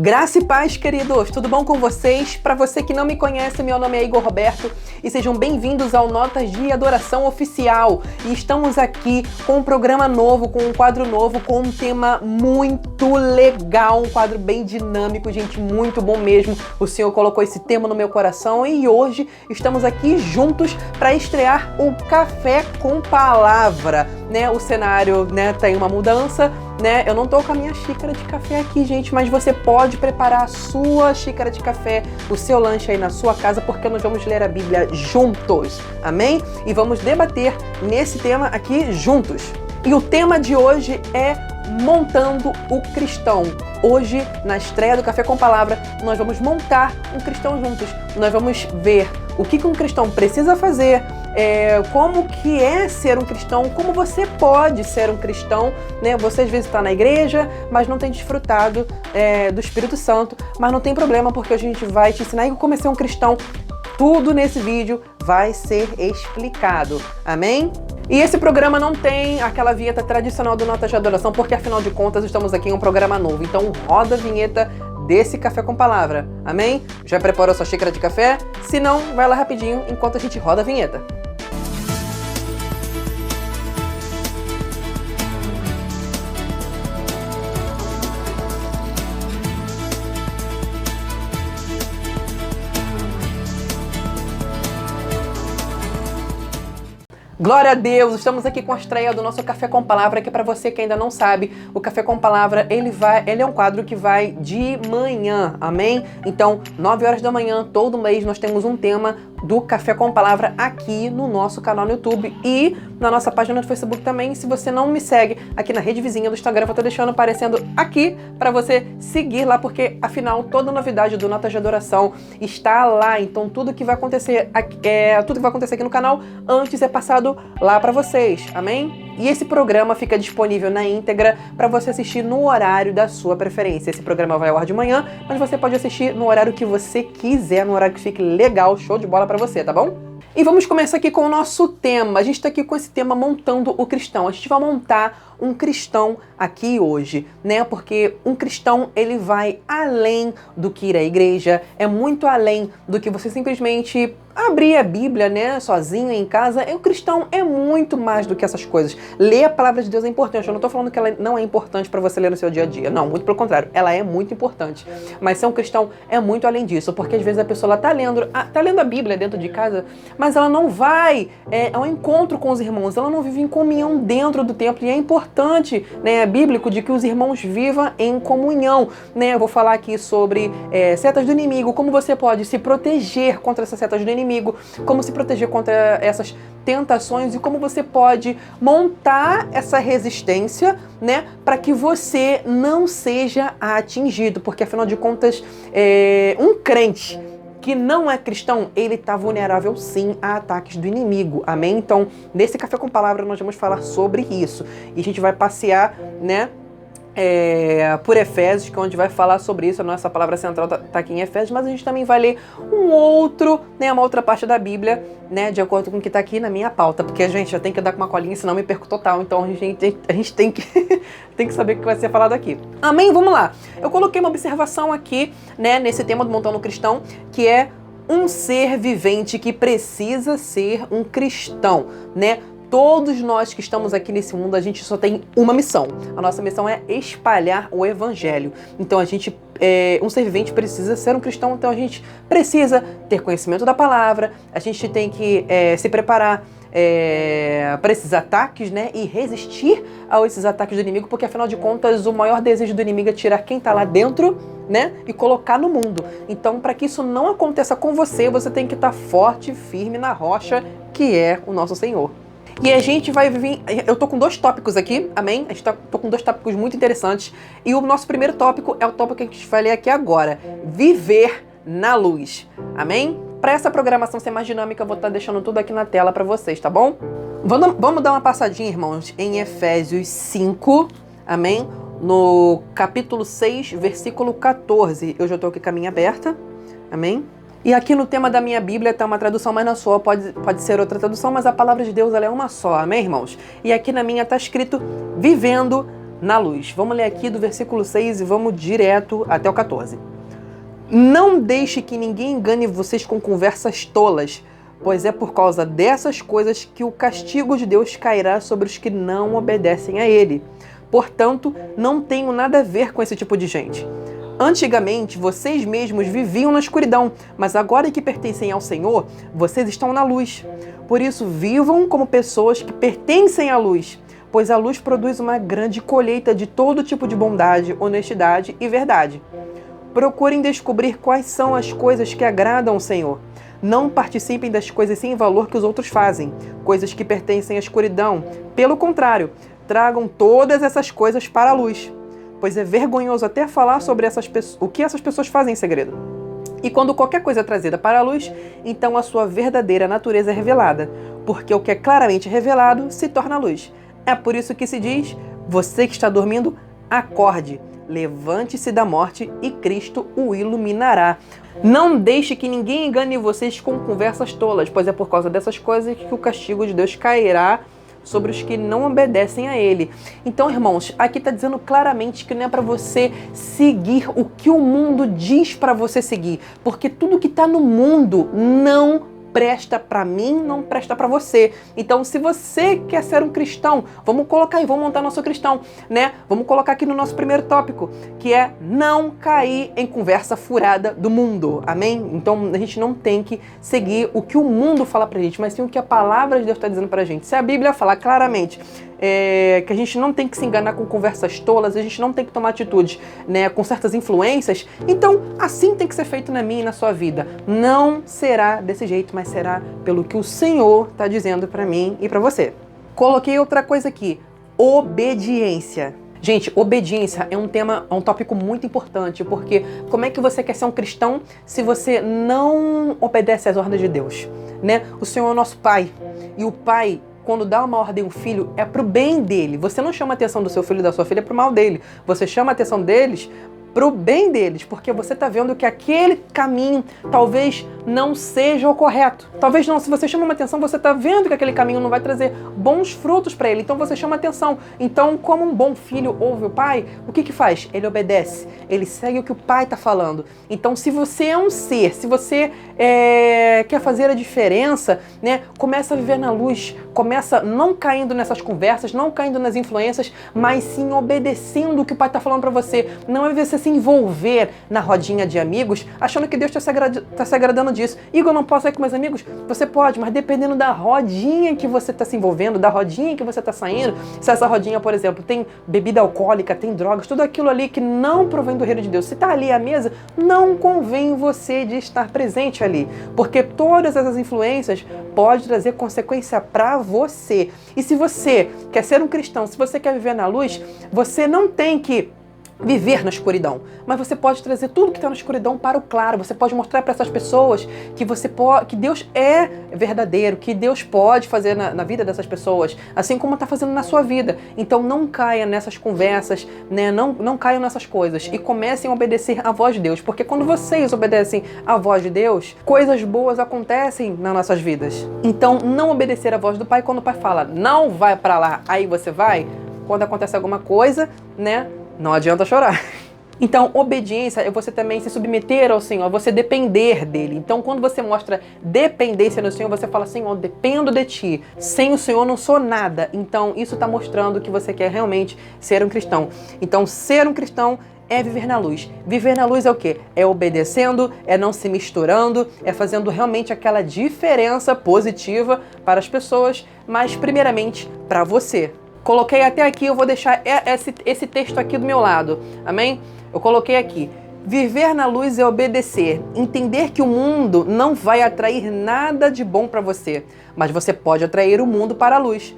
Graça e paz, queridos! Tudo bom com vocês? Para você que não me conhece, meu nome é Igor Roberto e sejam bem-vindos ao Notas de Adoração Oficial. E estamos aqui com um programa novo, com um quadro novo, com um tema muito legal, um quadro bem dinâmico, gente, muito bom mesmo. O Senhor colocou esse tema no meu coração e hoje estamos aqui juntos para estrear o Café com Palavra, né? O cenário, né, tem uma mudança, né? Eu não tô com a minha xícara de café aqui, gente, mas você pode preparar a sua xícara de café, o seu lanche aí na sua casa, porque nós vamos ler a Bíblia juntos, amém? E vamos debater nesse tema aqui juntos. E o tema de hoje é montando o cristão. Hoje, na estreia do Café com Palavra, nós vamos montar um cristão juntos. Nós vamos ver o que um cristão precisa fazer, como que é ser um cristão, como você pode ser um cristão, né? Você às vezes está na igreja, mas não tem desfrutado do Espírito Santo, mas não tem problema, porque a gente vai te ensinar como é ser um cristão. Tudo nesse vídeo vai ser explicado, amém? E esse programa não tem aquela vinheta tradicional do Notas de Adoração, porque afinal de contas estamos aqui em um programa novo. Então roda a vinheta desse Café com Palavra, amém? Já preparou sua xícara de café? Se não, vai lá rapidinho enquanto a gente roda a vinheta. Glória a Deus! Estamos aqui com a estreia do nosso Café com Palavra, que para você que ainda não sabe, o Café com Palavra, ele é um quadro que vai de manhã, amém? Então, 9 horas da manhã, todo mês, nós temos um tema do Café com Palavra aqui no nosso canal no YouTube e na nossa página do Facebook também. Se você não me segue aqui na rede vizinha do Instagram, eu vou estar deixando aparecendo aqui para você seguir lá, porque afinal toda novidade do Notas de Adoração está lá. Então tudo que vai acontecer aqui no canal antes é passado lá para vocês, amém? E esse programa fica disponível na íntegra para você assistir no horário da sua preferência. Esse programa vai ao ar de manhã, mas você pode assistir no horário que você quiser, no horário que fique legal, show de bola para você, tá bom? E vamos começar aqui com o nosso tema. A gente está aqui com esse tema montando o cristão. A gente vai montar um cristão aqui hoje, né? Porque um cristão, ele vai além do que ir à igreja, é muito além do que você simplesmente abrir a Bíblia, né, sozinho em casa. O cristão é muito mais do que essas coisas. Ler a palavra de Deus é importante. Eu não tô falando que ela não é importante para você ler no seu dia a dia. Não, muito pelo contrário. Ela é muito importante. Mas ser um cristão é muito além disso, porque às vezes a pessoa tá lendo a Bíblia dentro de casa, mas ela não vai ao encontro com os irmãos. Ela não vive em comunhão dentro do templo. E é importante, né, bíblico, de que os irmãos vivam em comunhão, né? Eu vou falar aqui sobre setas do inimigo, como você pode se proteger contra essas setas do inimigo, como se proteger contra essas tentações e como você pode montar essa resistência, né, para que você não seja atingido, porque afinal de contas, um crente que não é cristão, ele está vulnerável sim a ataques do inimigo, amém? Então, nesse Café com Palavra nós vamos falar sobre isso e a gente vai passear, né, por Efésios, que é onde vai falar sobre isso. A nossa palavra central tá aqui em Efésios, mas a gente também vai ler uma outra parte da Bíblia, né, de acordo com o que tá aqui na minha pauta, porque a gente já tem que andar com uma colinha, senão me perco total. Então a gente tem que tem que saber o que vai ser falado aqui. Amém? Vamos lá. Eu coloquei uma observação aqui, né, nesse tema do Montando Cristão, que é um ser vivente que precisa ser um cristão, né? Todos nós que estamos aqui nesse mundo, a gente só tem uma missão. A nossa missão é espalhar o Evangelho. Então um ser vivente precisa ser um cristão, então a gente precisa ter conhecimento da palavra, a gente tem que se preparar para esses ataques, né, e resistir a esses ataques do inimigo, porque afinal de contas o maior desejo do inimigo é tirar quem está lá dentro, né, e colocar no mundo. Então, para que isso não aconteça com você, você tem que estar forte e firme na rocha que é o nosso Senhor. E a gente vai vir... Eu tô com 2 tópicos aqui, amém? Tô com 2 tópicos muito interessantes. E o nosso primeiro tópico é o tópico que a gente vai ler aqui agora. Viver na luz, amém? Para essa programação ser mais dinâmica, eu vou estar deixando tudo aqui na tela para vocês, tá bom? Vamos dar uma passadinha, irmãos, em Efésios 5, amém? No capítulo 6, versículo 14. Eu já tô aqui com a minha aberta, amém? E aqui no tema da minha Bíblia tá uma tradução, mas na sua pode ser outra tradução, mas a palavra de Deus ela é uma só, amém, irmãos? E aqui na minha tá escrito vivendo na luz. Vamos ler aqui do versículo 6 e vamos direto até o 14. Não deixe que ninguém engane vocês com conversas tolas, pois é por causa dessas coisas que o castigo de Deus cairá sobre os que não obedecem a Ele. Portanto, não tenho nada a ver com esse tipo de gente. Antigamente, vocês mesmos viviam na escuridão, mas agora que pertencem ao Senhor, vocês estão na luz. Por isso, vivam como pessoas que pertencem à luz, pois a luz produz uma grande colheita de todo tipo de bondade, honestidade e verdade. Procurem descobrir quais são as coisas que agradam ao Senhor. Não participem das coisas sem valor que os outros fazem, coisas que pertencem à escuridão. Pelo contrário, tragam todas essas coisas para a luz, pois é vergonhoso até falar sobre o que essas pessoas fazem em segredo. E quando qualquer coisa é trazida para a luz, então a sua verdadeira natureza é revelada, porque o que é claramente revelado se torna luz. É por isso que se diz, você que está dormindo, acorde. Levante-se da morte e Cristo o iluminará. Não deixe que ninguém engane vocês com conversas tolas, pois é por causa dessas coisas que o castigo de Deus cairá sobre os que não obedecem a Ele. Então, irmãos, aqui está dizendo claramente que não é para você seguir o que o mundo diz para você seguir, porque tudo que está no mundo não presta para mim, não presta para você. Então, se você quer ser um cristão, vamos colocar aí, vamos montar nosso cristão, né? Vamos colocar aqui no nosso primeiro tópico, que é não cair em conversa furada do mundo, amém? Então, a gente não tem que seguir o que o mundo fala pra gente, mas sim o que a palavra de Deus está dizendo pra gente. Se a Bíblia falar claramente que a gente não tem que se enganar com conversas tolas, a gente não tem que tomar atitudes, né, com certas influências, então assim tem que ser feito na minha e na sua vida. Não será desse jeito, mas será pelo que o Senhor está dizendo para mim e para você. Coloquei outra coisa aqui, obediência. Gente, obediência é um tópico muito importante, porque como é que você quer ser um cristão se você não obedece às ordens de Deus, né? O Senhor é o nosso Pai, e o Pai, quando dá uma ordem ao filho, é pro bem dele. Você não chama a atenção do seu filho e da sua filha pro mal dele. Você chama a atenção deles pro bem deles, porque você tá vendo que aquele caminho talvez não seja o correto. Talvez não, se você chama uma atenção, você tá vendo que aquele caminho não vai trazer bons frutos para ele, então você chama atenção. Então, como um bom filho ouve o pai, o que que faz? Ele obedece, ele segue o que o pai tá falando. Então, se você é um ser, se você quer fazer a diferença, né, começa a viver na luz, começa não caindo nessas conversas, não caindo nas influências, mas sim obedecendo o que o pai tá falando para você. Não é você se envolver na rodinha de amigos, achando que Deus tá se agradando disso. Igor, eu não posso sair com meus amigos? Você pode, mas dependendo da rodinha que você tá se envolvendo, da rodinha que você tá saindo, se essa rodinha, por exemplo, tem bebida alcoólica, tem drogas, tudo aquilo ali que não provém do reino de Deus, se tá ali à mesa, não convém você de estar presente ali, porque todas essas influências podem trazer consequência para você. E se você quer ser um cristão, se você quer viver na luz, você não tem que viver na escuridão, mas você pode trazer tudo que está na escuridão para o claro. Você pode mostrar para essas pessoas que Deus é verdadeiro, que Deus pode fazer na vida dessas pessoas, assim como está fazendo na sua vida. Então não caia nessas conversas, né? Não caiam nessas coisas e comecem a obedecer à voz de Deus, porque quando vocês obedecem à voz de Deus, coisas boas acontecem nas nossas vidas. Então não obedecer à voz do Pai, quando o Pai fala não vai para lá, aí você vai, quando acontece alguma coisa, né? Não adianta chorar. Então, obediência é você também se submeter ao Senhor, você depender dele. Então, quando você mostra dependência no Senhor, você fala, Senhor, dependo de ti. Sem o Senhor não sou nada. Então, isso está mostrando que você quer realmente ser um cristão. Então, ser um cristão é viver na luz. Viver na luz é o quê? É obedecendo, é não se misturando, é fazendo realmente aquela diferença positiva para as pessoas, mas primeiramente para você. Coloquei até aqui, eu vou deixar esse texto aqui do meu lado, amém? Eu coloquei aqui, viver na luz é obedecer, entender que o mundo não vai atrair nada de bom para você, mas você pode atrair o mundo para a luz.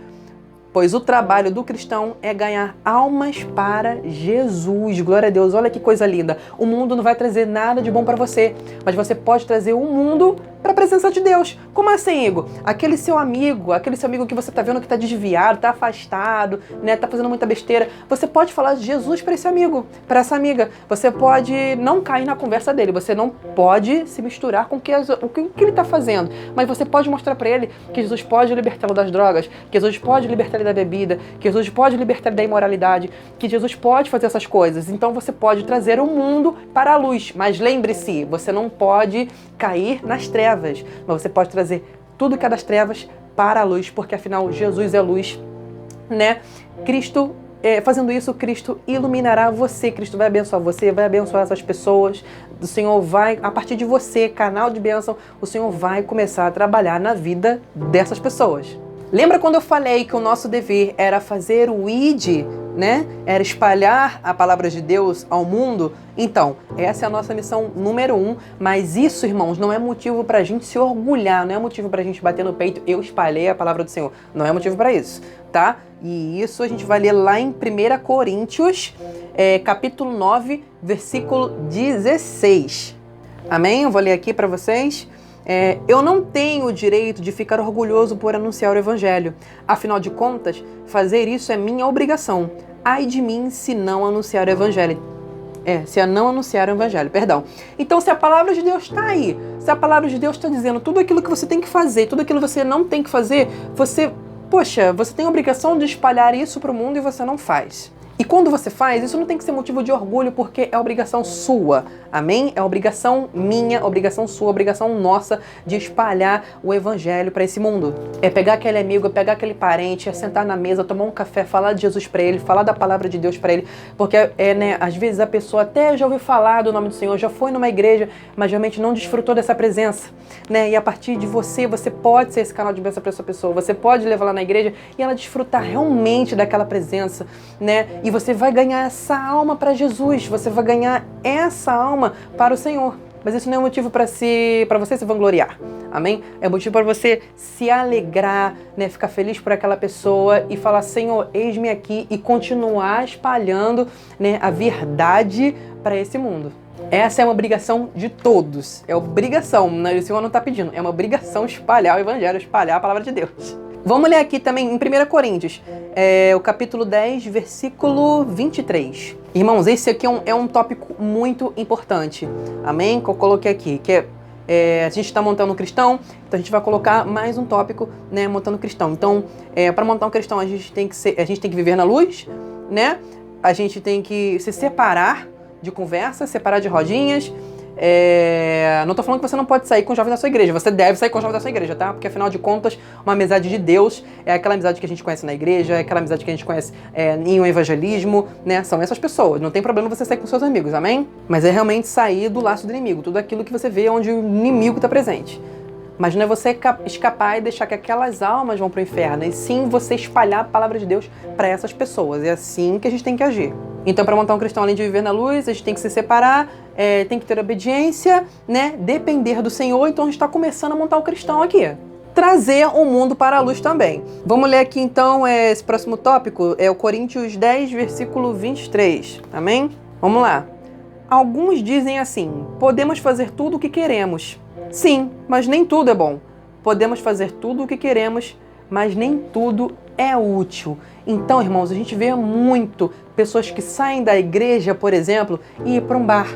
Pois o trabalho do cristão é ganhar almas para Jesus. Glória a Deus, olha que coisa linda. O mundo não vai trazer nada de bom para você, mas você pode trazer o mundo para a presença de Deus. Como assim, Igor? Aquele seu amigo que você tá vendo que tá desviado, tá afastado, né, tá fazendo muita besteira, você pode falar de Jesus para esse amigo, para essa amiga. Você pode não cair na conversa dele, você não pode se misturar com o que ele tá fazendo, mas você pode mostrar para ele que Jesus pode libertá-lo das drogas, que Jesus pode libertar ele da bebida, que Jesus pode libertar ele da imoralidade, que Jesus pode fazer essas coisas. Então você pode trazer o mundo para a luz. Mas lembre-se, você não pode cair nas trevas, mas você pode trazer tudo que é das trevas para a luz, porque afinal Jesus é luz, né? Cristo, fazendo isso, Cristo iluminará você, Cristo vai abençoar você, vai abençoar essas pessoas, o Senhor vai, a partir de você, canal de bênção, o Senhor vai começar a trabalhar na vida dessas pessoas. Lembra quando eu falei que o nosso dever era fazer o ID, né? Era espalhar a palavra de Deus ao mundo? Então, essa é a nossa missão número 1, mas isso, irmãos, não é motivo pra gente se orgulhar, não é motivo pra gente bater no peito, eu espalhei a palavra do Senhor. Não é motivo pra isso, tá? E isso a gente vai ler lá em 1 Coríntios, capítulo 9, versículo 16. Amém? Eu vou ler aqui pra vocês. Eu não tenho o direito de ficar orgulhoso por anunciar o Evangelho. Afinal de contas, fazer isso é minha obrigação. Ai de mim se não anunciar o Evangelho. Se não anunciar o Evangelho, perdão. Então, se a palavra de Deus está aí, se a palavra de Deus está dizendo tudo aquilo que você tem que fazer, tudo aquilo que você não tem que fazer, você tem a obrigação de espalhar isso para o mundo e você não faz. E quando você faz, isso não tem que ser motivo de orgulho, porque é obrigação sua, amém? É obrigação minha, obrigação sua, obrigação nossa de espalhar o Evangelho para esse mundo. É pegar aquele amigo, é pegar aquele parente, é sentar na mesa, tomar um café, falar de Jesus para ele, falar da palavra de Deus para ele, porque às vezes a pessoa até já ouviu falar do nome do Senhor, já foi numa igreja, mas realmente não desfrutou dessa presença, né? E a partir de você pode ser esse canal de bênção para essa pessoa, você pode levar lá na igreja e ela desfrutar realmente daquela presença, né? E você vai ganhar essa alma para Jesus, você vai ganhar essa alma para o Senhor. Mas isso não é motivo para você se vangloriar, amém? É motivo para você se alegrar, né? Ficar feliz por aquela pessoa e falar, Senhor, eis-me aqui, e continuar espalhando, né, a verdade para esse mundo. Essa é uma obrigação de todos, é obrigação, né? O Senhor não está pedindo, é uma obrigação espalhar o Evangelho, espalhar a palavra de Deus. Vamos ler aqui também em 1 Coríntios, o capítulo 10, versículo 23. Irmãos, esse aqui é um tópico muito importante, amém? Que eu coloquei aqui, que a gente está montando um cristão, então a gente vai colocar mais um tópico, né, montando um cristão. Então, para montar um cristão, a gente tem que viver na luz, né? A gente tem que se separar de conversa, separar de rodinhas. Não tô falando que você não pode sair com o jovem da sua igreja, você deve sair com o jovem da sua igreja, tá? Porque afinal de contas, uma amizade de Deus é aquela amizade que a gente conhece na igreja, é aquela amizade que a gente conhece em um evangelismo, né? São essas pessoas, não tem problema você sair com seus amigos, amém? Mas é realmente sair do laço do inimigo, tudo aquilo que você vê onde o inimigo está presente. Mas não é você escapar e deixar que aquelas almas vão para o inferno, e sim você espalhar a palavra de Deus para essas pessoas. É assim que a gente tem que agir. Então, para montar um cristão, além de viver na luz, a gente tem que se separar, tem que ter obediência, né? Depender do Senhor. Então, a gente está começando a montar o cristão aqui. Trazer o mundo para a luz também. Vamos ler aqui, então, esse próximo tópico. É o Coríntios 10, versículo 23. Amém? Vamos lá. Alguns dizem assim, podemos fazer tudo o que queremos. Sim, mas nem tudo é bom. Podemos fazer tudo o que queremos, mas nem tudo é útil. Então, irmãos, a gente vê muito pessoas que saem da igreja, por exemplo, e ir para um bar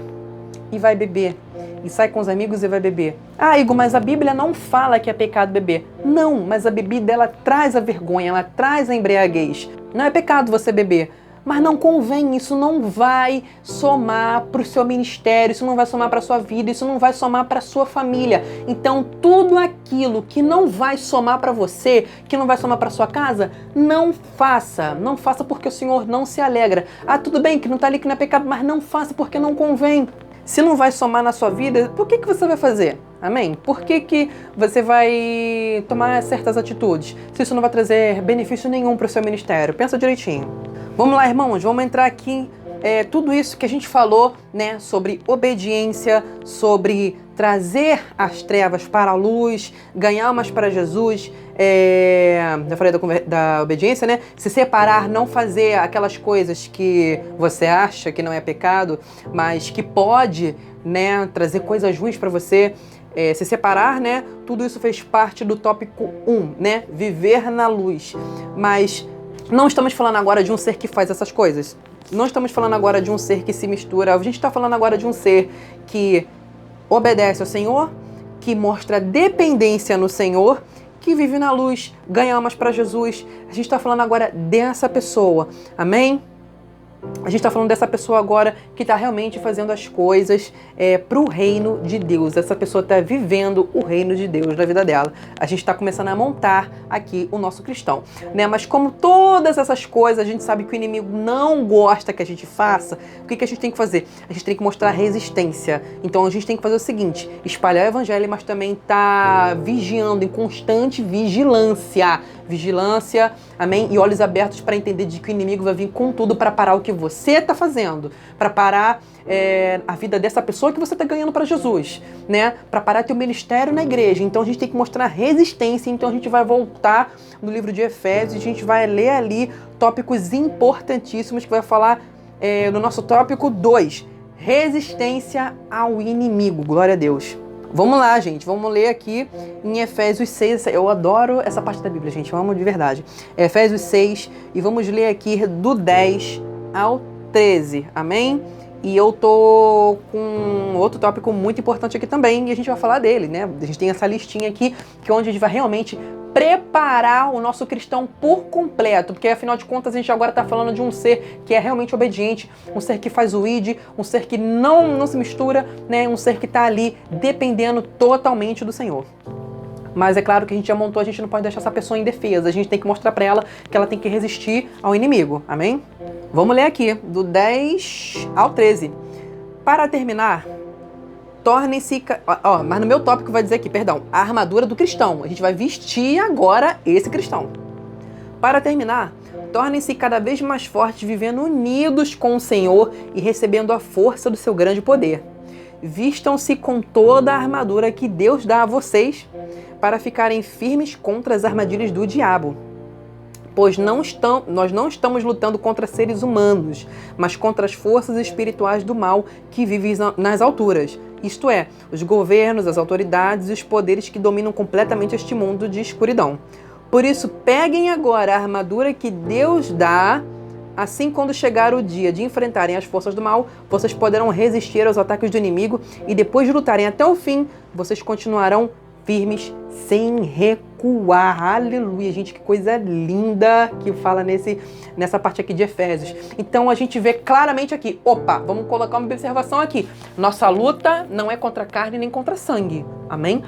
e vai beber. E sai com os amigos e vai beber. Ah, Igor, mas a Bíblia não fala que é pecado beber. Não, mas a bebida, ela traz a vergonha, ela traz a embriaguez. Não é pecado você beber. Mas não convém, isso não vai somar para o seu ministério, isso não vai somar para a sua vida, isso não vai somar para a sua família. Então, tudo aquilo que não vai somar para você, que não vai somar para sua casa, não faça. Não faça porque o Senhor não se alegra. Ah, tudo bem que não está ali que não é pecado, mas não faça porque não convém. Se não vai somar na sua vida, por que você vai fazer? Amém? Por que você vai tomar certas atitudes, se isso não vai trazer benefício nenhum para o seu ministério? Pensa direitinho. Vamos lá, irmãos, vamos entrar aqui tudo isso que a gente falou, né, sobre obediência, sobre trazer as trevas para a luz, ganhar almas para Jesus, já falei da obediência, né? Se separar, não fazer aquelas coisas que você acha que não é pecado, mas que pode, né, trazer coisas ruins para você. Se separar, né? Tudo isso fez parte do tópico 1, né? Viver na luz. Mas não estamos falando agora de um ser que faz essas coisas. Não estamos falando agora de um ser que se mistura. A gente está falando agora de um ser que obedece ao Senhor, que mostra dependência no Senhor, que vive na luz, ganha almas para Jesus. A gente está falando agora dessa pessoa, amém? A gente está falando dessa pessoa agora que está realmente fazendo as coisas para o reino de Deus. Essa pessoa está vivendo o reino de Deus na vida dela. A gente está começando a montar aqui o nosso cristão, né? Mas como todas essas coisas, a gente sabe que o inimigo não gosta que a gente faça, o que a gente tem que fazer? A gente tem que mostrar resistência. Então a gente tem que fazer o seguinte, espalhar o evangelho, mas também tá vigiando, em constante vigilância. Vigilância, amém? E olhos abertos para entender de que o inimigo vai vir com tudo para parar o que você está fazendo, para parar a vida dessa pessoa que você está ganhando para Jesus, né? Para parar teu ministério na igreja. Então a gente tem que mostrar resistência. Então a gente vai voltar no livro de Efésios, a gente vai ler ali tópicos importantíssimos que vai falar no nosso tópico 2, resistência ao inimigo. Glória a Deus. Vamos lá, gente. Vamos ler aqui em Efésios 6. Eu adoro essa parte da Bíblia, gente. Eu amo de verdade. Efésios 6. E vamos ler aqui do 10 ao 13. Amém? E eu tô com outro tópico muito importante aqui também. E a gente vai falar dele, né? A gente tem essa listinha aqui, que é onde a gente vai realmente preparar o nosso cristão por completo, porque afinal de contas a gente agora está falando de um ser que é realmente obediente, um ser que faz o id, um ser que não se mistura, né? Um ser que está ali dependendo totalmente do Senhor. Mas é claro que a gente já montou, a gente não pode deixar essa pessoa indefesa, a gente tem que mostrar para ela que ela tem que resistir ao inimigo, amém? Vamos ler aqui, do 10 ao 13. Para terminar, torne-se... mas no meu tópico vai dizer aqui, perdão, a armadura do cristão. A gente vai vestir agora esse cristão. Para terminar, tornem-se cada vez mais fortes, vivendo unidos com o Senhor e recebendo a força do seu grande poder. Vistam-se com toda a armadura que Deus dá a vocês para ficarem firmes contra as armadilhas do diabo. Pois nós não estamos lutando contra seres humanos, mas contra as forças espirituais do mal que vivem nas alturas. Isto é, os governos, as autoridades e os poderes que dominam completamente este mundo de escuridão. Por isso, peguem agora a armadura que Deus dá, assim quando chegar o dia de enfrentarem as forças do mal, vocês poderão resistir aos ataques do inimigo e depois de lutarem até o fim, vocês continuarão firmes sem recuar. Aleluia, gente, que coisa linda que fala nessa parte aqui de Efésios. Então a gente vê claramente aqui, vamos colocar uma observação aqui. Nossa luta não é contra carne nem contra sangue, amém?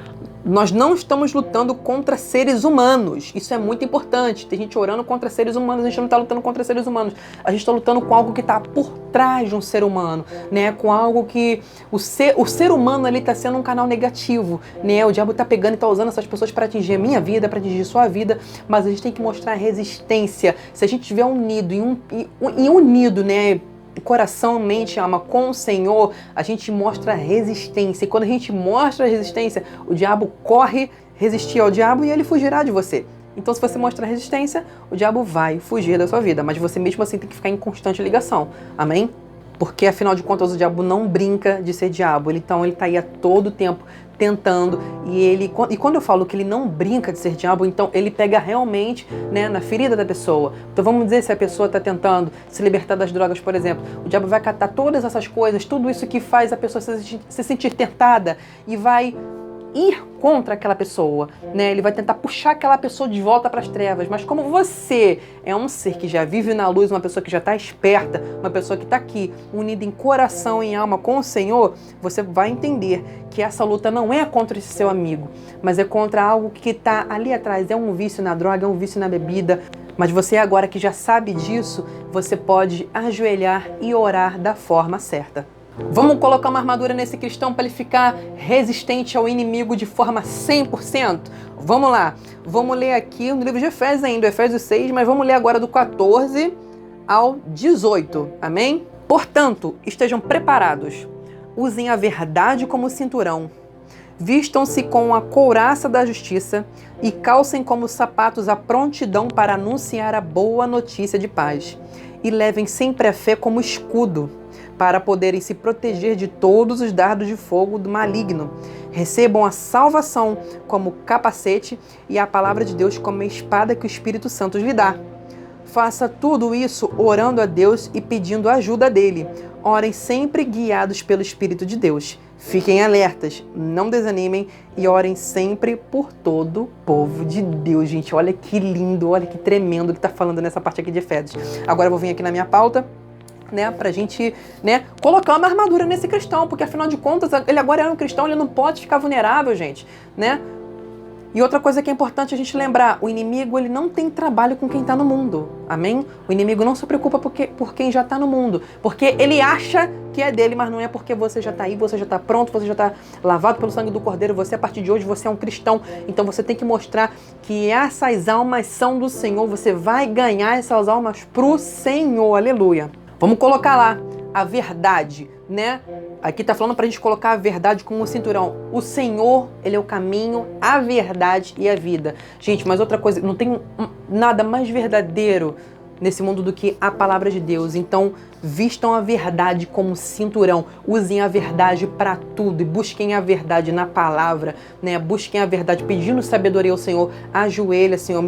Nós não estamos lutando contra seres humanos. Isso é muito importante. Tem gente orando contra seres humanos. A gente não está lutando contra seres humanos. A gente está lutando com algo que está por trás de um ser humano, né? Com algo que o ser humano ali está sendo um canal negativo, né? O diabo está pegando e está usando essas pessoas para atingir a minha vida, para atingir sua vida. Mas a gente tem que mostrar resistência. Se a gente estiver unido e unido, né? Coração, mente, alma com o Senhor, a gente mostra resistência. E quando a gente mostra resistência, o diabo corre resistir ao diabo e ele fugirá de você. Então, se você mostrar resistência, o diabo vai fugir da sua vida. Mas você mesmo assim tem que ficar em constante ligação. Amém? Porque, afinal de contas, o diabo não brinca de ser diabo. Então, ele está aí a todo tempo tentando. E quando eu falo que ele não brinca de ser diabo, então ele pega realmente, né, na ferida da pessoa. Então, vamos dizer, se a pessoa está tentando se libertar das drogas, por exemplo, o diabo vai catar todas essas coisas, tudo isso que faz a pessoa se sentir tentada e vai ir contra aquela pessoa, né? Ele vai tentar puxar aquela pessoa de volta para as trevas. Mas como você é um ser que já vive na luz, uma pessoa que já está esperta, uma pessoa que está aqui, unida em coração e em alma com o Senhor, você vai entender que essa luta não é contra esse seu amigo, mas é contra algo que está ali atrás. É um vício na droga, é um vício na bebida. Mas você agora que já sabe disso, você pode ajoelhar e orar da forma certa. Vamos colocar uma armadura nesse cristão para ele ficar resistente ao inimigo de forma 100%? Vamos lá. Vamos ler aqui no livro de Efésios ainda, Efésios 6, mas vamos ler agora do 14 ao 18. Amém? Portanto, estejam preparados. Usem a verdade como cinturão. Vistam-se com a couraça da justiça e calcem como sapatos a prontidão para anunciar a boa notícia de paz. E levem sempre a fé como escudo, para poderem se proteger de todos os dardos de fogo do maligno. Recebam a salvação como capacete e a palavra de Deus como a espada que o Espírito Santo lhe dá. Faça tudo isso orando a Deus e pedindo a ajuda dele. Orem sempre guiados pelo Espírito de Deus. Fiquem alertas, não desanimem e orem sempre por todo o povo de Deus, gente. Olha que lindo, olha que tremendo que está falando nessa parte aqui de Efésios. Agora eu vou vir aqui na minha pauta, né, pra gente, né, colocar uma armadura nesse cristão, porque afinal de contas, ele agora é um cristão, ele não pode ficar vulnerável, gente, né? E outra coisa que é importante a gente lembrar, o inimigo ele não tem trabalho com quem está no mundo, amém? O inimigo não se preocupa por quem já está no mundo, porque ele acha que é dele, mas não é porque você já está aí, você já está pronto, você já está lavado pelo sangue do Cordeiro, você a partir de hoje você é um cristão, então você tem que mostrar que essas almas são do Senhor, você vai ganhar essas almas pro Senhor, aleluia. Vamos colocar lá a verdade, né? Aqui tá falando pra gente colocar a verdade como um cinturão. O Senhor, ele é o caminho, a verdade e a vida. Gente, mas outra coisa, não tem nada mais verdadeiro nesse mundo do que a palavra de Deus. Então, vistam a verdade como cinturão. Usem a verdade para tudo e busquem a verdade na palavra, né? Busquem a verdade pedindo sabedoria ao Senhor. Ajoelha, Senhor,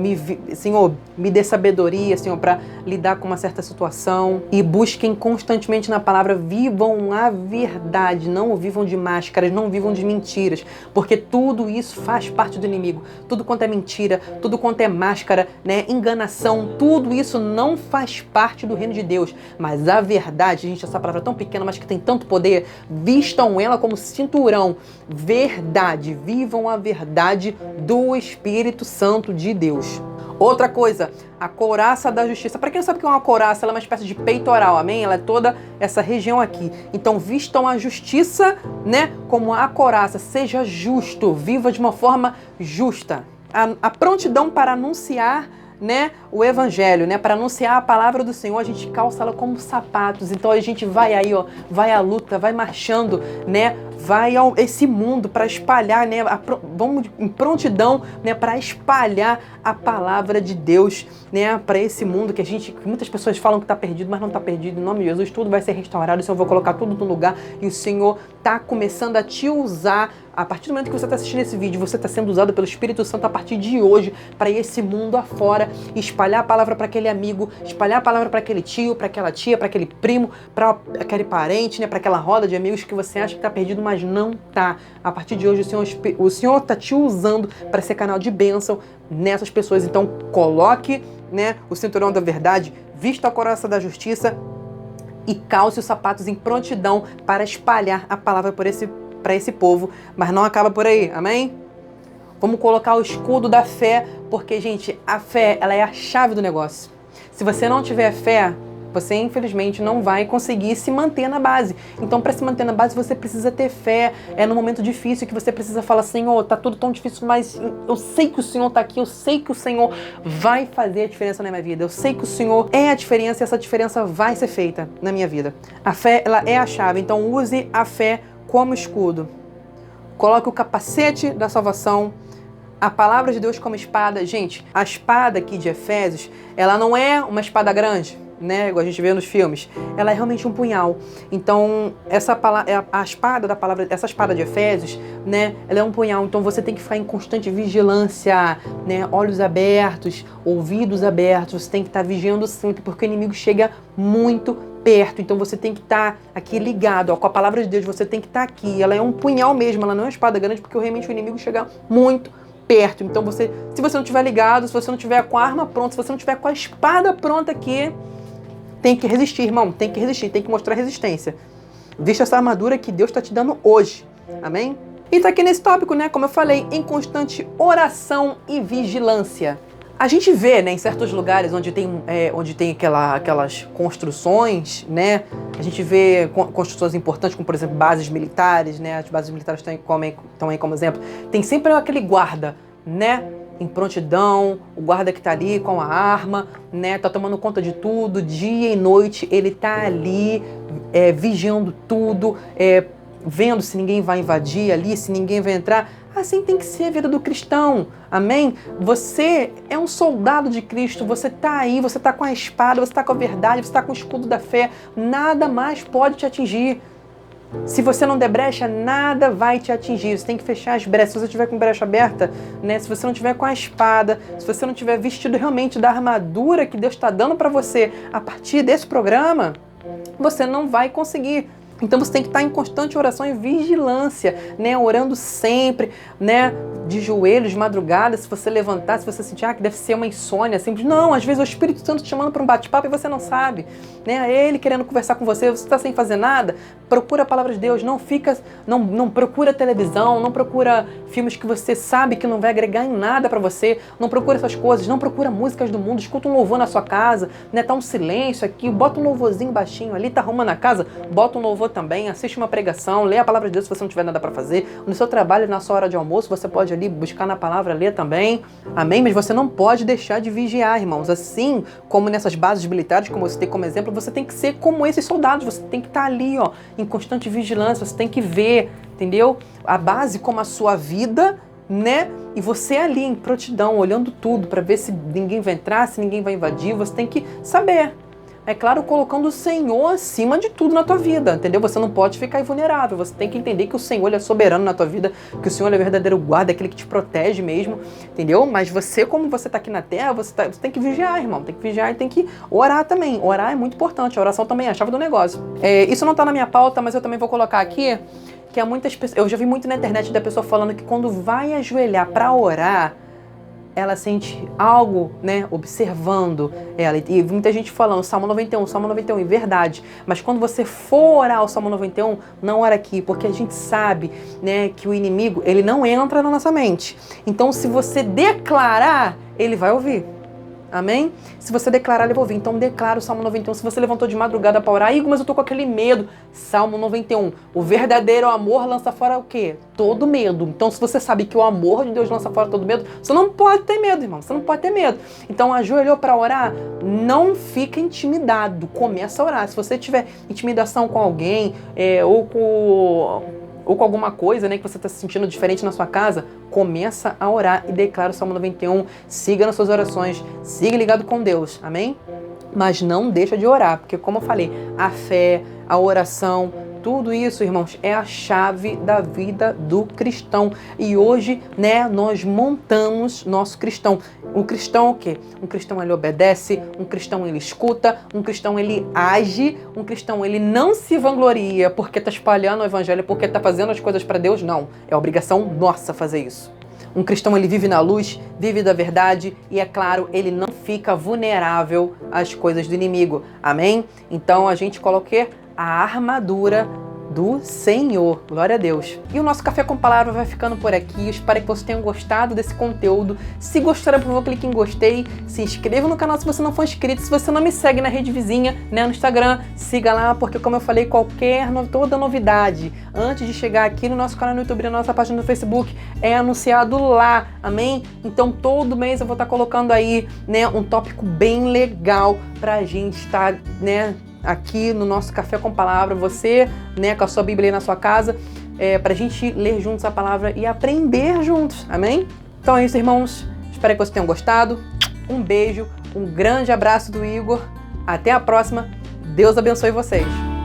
Senhor, me dê sabedoria, Senhor, para lidar com uma certa situação. E busquem constantemente na palavra. Vivam a verdade, não vivam de máscaras, não vivam de mentiras, porque tudo isso faz parte do inimigo. Tudo quanto é mentira, tudo quanto é máscara, né? Enganação, tudo isso não faz parte do reino de Deus. Mas a verdade, gente, essa palavra é tão pequena, mas que tem tanto poder, vistam ela como cinturão. Verdade, vivam a verdade do Espírito Santo de Deus. Outra coisa, a couraça da justiça. Para quem não sabe o que é uma couraça, ela é uma espécie de peitoral, amém? Ela é toda essa região aqui. Então, vistam a justiça, né, como a couraça. Seja justo, viva de uma forma justa. A prontidão para anunciar, né, o evangelho, né, para anunciar a palavra do Senhor, a gente calça ela como sapatos. Então a gente vai aí, ó, vai à luta, vai marchando, né, vai a esse mundo para espalhar, né, vamos em prontidão, né, para espalhar a palavra de Deus, né, para esse mundo que muitas pessoas falam que está perdido, mas não está perdido. Em nome de Jesus, tudo vai ser restaurado. O Senhor vai colocar tudo no lugar e o Senhor está começando a te usar. A partir do momento que você está assistindo esse vídeo, você está sendo usado pelo Espírito Santo a partir de hoje para ir esse mundo afora e espalhar a palavra para aquele amigo, espalhar a palavra para aquele tio, para aquela tia, para aquele primo, para aquele parente, né, para aquela roda de amigos que você acha que está perdido, mas não está. A partir de hoje, o Senhor está te usando para ser canal de bênção nessas pessoas. Então, coloque, né, o cinturão da verdade, vista a couraça da justiça e calce os sapatos em prontidão para espalhar a palavra para esse povo, mas não acaba por aí, amém? Vamos colocar o escudo da fé, porque, gente, a fé, ela é a chave do negócio. Se você não tiver fé, você, infelizmente, não vai conseguir se manter na base. Então, para se manter na base, você precisa ter fé. É no momento difícil que você precisa falar, Senhor, tá tudo tão difícil, mas eu sei que o Senhor tá aqui, eu sei que o Senhor vai fazer a diferença na minha vida. Eu sei que o Senhor é a diferença e essa diferença vai ser feita na minha vida. A fé, ela é a chave. Então, use a fé como escudo. Coloque o capacete da salvação, a palavra de Deus como espada. Gente, a espada aqui de Efésios, ela não é uma espada grande, né, igual a gente vê nos filmes. Ela é realmente um punhal. Então, a espada da palavra, essa espada de Efésios, né, ela é um punhal. Então, você tem que ficar em constante vigilância, né, olhos abertos, ouvidos abertos. Você tem que estar vigiando sempre, porque o inimigo chega muito perto. Então, você tem que estar aqui ligado, ó, com a palavra de Deus. Você tem que estar aqui. Ela é um punhal mesmo, ela não é uma espada grande, porque realmente o inimigo chega muito perto. Então, se você não estiver ligado, se você não estiver com a arma pronta, se você não estiver com a espada pronta aqui, tem que resistir, irmão. Tem que resistir, tem que mostrar resistência. Vista essa armadura que Deus está te dando hoje. Amém? E tá aqui nesse tópico, né? Como eu falei, em constante oração e vigilância. A gente vê, né, em certos lugares onde tem aquelas construções, né? A gente vê construções importantes, como por exemplo bases militares, né? As bases militares estão aí como exemplo. Tem sempre aquele guarda, né? Em prontidão, o guarda que tá ali com a arma, né? Tá tomando conta de tudo, dia e noite, ele tá ali vigiando tudo, vendo se ninguém vai invadir ali, se ninguém vai entrar. Assim tem que ser a vida do cristão, amém? Você é um soldado de Cristo, você tá aí, você tá com a espada, você tá com a verdade, você tá com o escudo da fé, nada mais pode te atingir. Se você não der brecha, nada vai te atingir. Você tem que fechar as brechas. Se você tiver com brecha aberta, né? Se você não tiver com a espada, se você não tiver vestido realmente da armadura que Deus está dando para você a partir desse programa, você não vai conseguir. Então você tem que estar em constante oração e vigilância, né? Orando sempre, né? De joelhos, de madrugada, se você levantar, se você sentir que deve ser uma insônia, simples. Não, às vezes o Espírito Santo te chamando para um bate-papo e você não sabe, né? Ele querendo conversar com você, você está sem fazer nada, procura a palavra de Deus, não procura televisão, não procura filmes que você sabe que não vai agregar em nada para você, não procura essas coisas, não procura músicas do mundo, escuta um louvor na sua casa, né? Tá um silêncio aqui, bota um louvorzinho baixinho ali, tá arrumando a casa, bota um louvor também, assiste uma pregação, lê a palavra de Deus se você não tiver nada para fazer, no seu trabalho, na sua hora de almoço, você pode ali buscar na palavra, ler também, amém? Mas você não pode deixar de vigiar, irmãos, assim como nessas bases militares, como eu citei como exemplo, você tem que ser como esses soldados, você tem que estar ali, ó, em constante vigilância, você tem que ver, entendeu? A base como a sua vida, né? E você ali em prontidão, olhando tudo para ver se ninguém vai entrar, se ninguém vai invadir, você tem que saber. É claro, colocando o Senhor acima de tudo na tua vida, entendeu? Você não pode ficar invulnerável, você tem que entender que o Senhor ele é soberano na tua vida, que o Senhor é o verdadeiro guarda, aquele que te protege mesmo, entendeu? Mas você, como você tá aqui na terra, você tem que vigiar, irmão, tem que vigiar e tem que orar também. Orar é muito importante, a oração também é a chave do negócio. Isso não tá na minha pauta, mas eu também vou colocar aqui, que há muitas pessoas, eu já vi muito na internet da pessoa falando que quando vai ajoelhar para orar, ela sente algo, né, observando ela. E muita gente falando, Salmo 91, verdade. Mas quando você for orar o Salmo 91, não ora aqui, porque a gente sabe, né, que o inimigo, ele não entra na nossa mente. Então, se você declarar, ele vai ouvir. Amém? Se você declarar, ele vai ouvir. Então declara o Salmo 91. Se você levantou de madrugada para orar, mas eu tô com aquele medo. Salmo 91. O verdadeiro amor lança fora o quê? Todo medo. Então se você sabe que o amor de Deus lança fora todo medo, você não pode ter medo, irmão. Você não pode ter medo. Então ajoelhou para orar, não fica intimidado. Começa a orar. Se você tiver intimidação com alguém, ou com alguma coisa, né, que você está se sentindo diferente na sua casa, começa a orar e declara o Salmo 91, siga nas suas orações, siga ligado com Deus, amém? Mas não deixa de orar, porque como eu falei, a fé, a oração, tudo isso, irmãos, é a chave da vida do cristão. E hoje, né, nós montamos nosso cristão. O cristão o quê? Um cristão, ele obedece, um cristão, ele escuta, um cristão, ele age, um cristão, ele não se vangloria porque está espalhando o evangelho, porque está fazendo as coisas para Deus, não. É obrigação nossa fazer isso. Um cristão, ele vive na luz, vive da verdade e, é claro, ele não fica vulnerável às coisas do inimigo. Amém? Então, a gente coloca a armadura do Senhor. Glória a Deus. E o nosso Café com Palavra vai ficando por aqui. Eu espero que vocês tenham gostado desse conteúdo. Se gostaram, por favor, clique em gostei. Se inscreva no canal se você não for inscrito. Se você não me segue na rede vizinha, né, no Instagram, siga lá, porque como eu falei, toda novidade, antes de chegar aqui no nosso canal no YouTube, na nossa página no Facebook, é anunciado lá. Amém? Então, todo mês eu vou estar colocando aí, né, um tópico bem legal pra gente estar, né, aqui no nosso Café com Palavra, você, né, com a sua Bíblia aí na sua casa, pra gente ler juntos a palavra e aprender juntos, amém? Então é isso, irmãos, espero que vocês tenham gostado, um beijo, um grande abraço do Igor, até a próxima, Deus abençoe vocês.